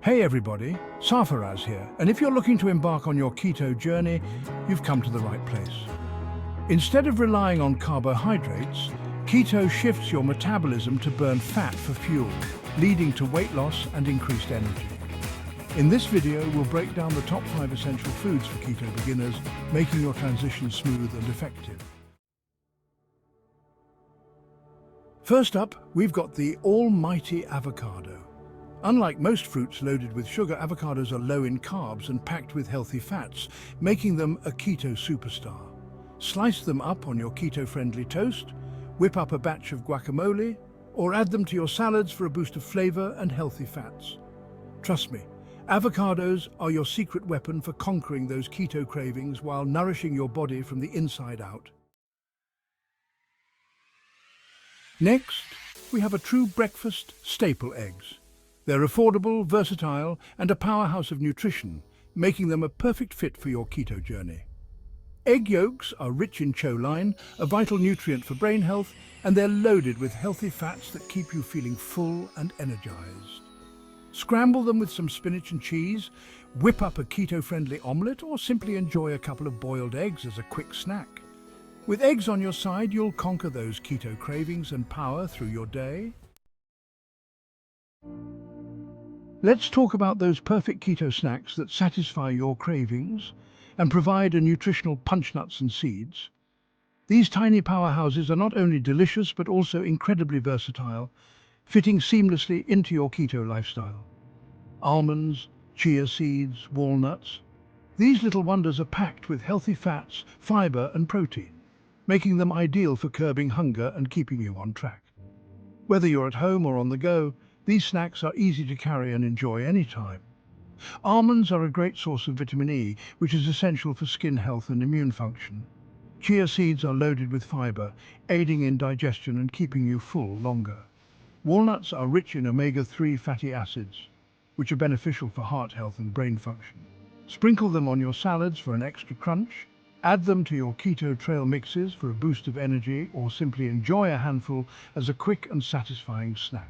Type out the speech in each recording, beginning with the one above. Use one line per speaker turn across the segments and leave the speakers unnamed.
Hey everybody, Sarfaraz here, and if you're looking to embark on your keto journey, you've come to the right place. Instead of relying on carbohydrates, keto shifts your metabolism to burn fat for fuel, leading to weight loss and increased energy. In this video, we'll break down the top 5 essential foods for keto beginners, making your transition smooth and effective. First up, we've got the almighty avocado. Unlike most fruits loaded with sugar, avocados are low in carbs and packed with healthy fats, making them a keto superstar. Slice them up on your keto-friendly toast, whip up a batch of guacamole, or add them to your salads for a boost of flavor and healthy fats. Trust me, avocados are your secret weapon for conquering those keto cravings while nourishing your body from the inside out. Next, we have a true breakfast staple: eggs. They're affordable, versatile, and a powerhouse of nutrition, making them a perfect fit for your keto journey. Egg yolks are rich in choline, a vital nutrient for brain health, and they're loaded with healthy fats that keep you feeling full and energized. Scramble them with some spinach and cheese, whip up a keto-friendly omelette, or simply enjoy a couple of boiled eggs as a quick snack. With eggs on your side, you'll conquer those keto cravings and power through your day. Let's talk about those perfect keto snacks that satisfy your cravings and provide a nutritional punch: nuts and seeds. These tiny powerhouses are not only delicious but also incredibly versatile, fitting seamlessly into your keto lifestyle. Almonds, chia seeds, walnuts. These little wonders are packed with healthy fats, fiber and protein, making them ideal for curbing hunger and keeping you on track. Whether you're at home or on the go, these snacks are easy to carry and enjoy anytime. Almonds are a great source of vitamin E, which is essential for skin health and immune function. Chia seeds are loaded with fiber, aiding in digestion and keeping you full longer. Walnuts are rich in omega-3 fatty acids, which are beneficial for heart health and brain function. Sprinkle them on your salads for an extra crunch. Add them to your keto trail mixes for a boost of energy, or simply enjoy a handful as a quick and satisfying snack.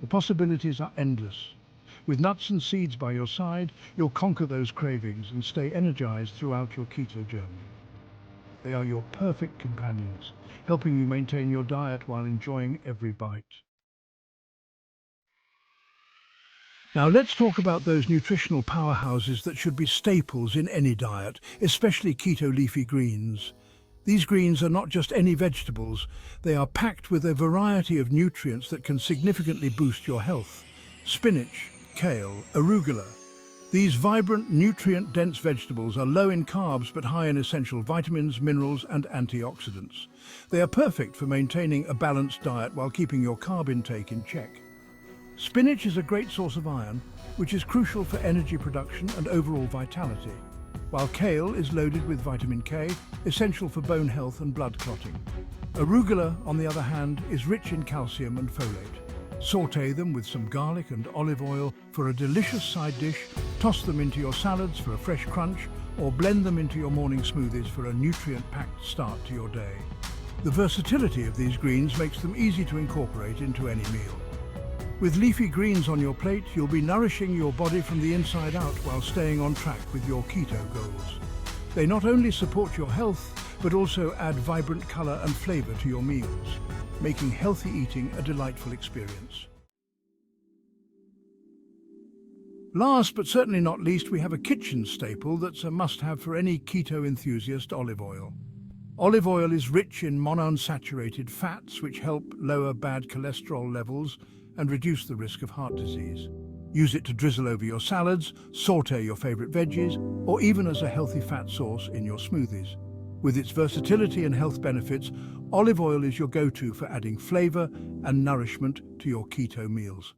The possibilities are endless. With nuts and seeds by your side, you'll conquer those cravings and stay energized throughout your keto journey. They are your perfect companions, helping you maintain your diet while enjoying every bite. Now let's talk about those nutritional powerhouses that should be staples in any diet, especially keto leafy greens. These greens are not just any vegetables, they are packed with a variety of nutrients that can significantly boost your health. Spinach, kale, arugula. These vibrant, nutrient-dense vegetables are low in carbs but high in essential vitamins, minerals and antioxidants. They are perfect for maintaining a balanced diet while keeping your carb intake in check. Spinach is a great source of iron, which is crucial for energy production and overall vitality, while kale is loaded with vitamin K, essential for bone health and blood clotting. Arugula, on the other hand, is rich in calcium and folate. Sauté them with some garlic and olive oil for a delicious side dish, toss them into your salads for a fresh crunch, or blend them into your morning smoothies for a nutrient-packed start to your day. The versatility of these greens makes them easy to incorporate into any meal. With leafy greens on your plate, you'll be nourishing your body from the inside out while staying on track with your keto goals. They not only support your health, but also add vibrant color and flavor to your meals, making healthy eating a delightful experience. Last but certainly not least, we have a kitchen staple that's a must-have for any keto enthusiast: olive oil. Olive oil is rich in monounsaturated fats, which help lower bad cholesterol levels and reduce the risk of heart disease. Use it to drizzle over your salads, sauté your favorite veggies, or even as a healthy fat source in your smoothies. With its versatility and health benefits, olive oil is your go-to for adding flavor and nourishment to your keto meals.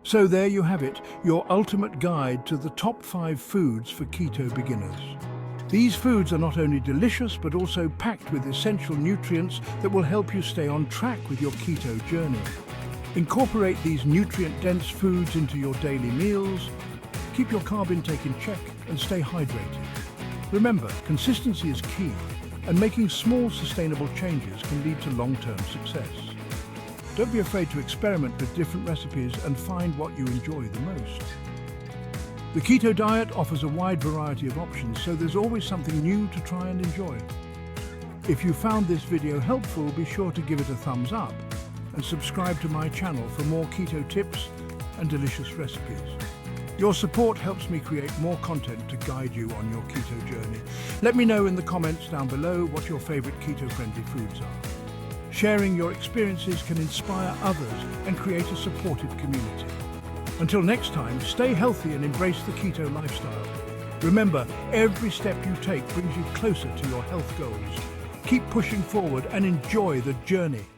So there you have it, your ultimate guide to the top 5 foods for keto beginners. These foods are not only delicious, but also packed with essential nutrients that will help you stay on track with your keto journey. Incorporate these nutrient-dense foods into your daily meals, keep your carb intake in check, and stay hydrated. Remember, consistency is key, and making small, sustainable changes can lead to long-term success. Don't be afraid to experiment with different recipes and find what you enjoy the most. The keto diet offers a wide variety of options, so there's always something new to try and enjoy. If you found this video helpful, be sure to give it a thumbs up and subscribe to my channel for more keto tips and delicious recipes. Your support helps me create more content to guide you on your keto journey. Let me know in the comments down below what your favorite keto-friendly foods are. Sharing your experiences can inspire others and create a supportive community. Until next time, stay healthy and embrace the keto lifestyle. Remember, every step you take brings you closer to your health goals. Keep pushing forward and enjoy the journey.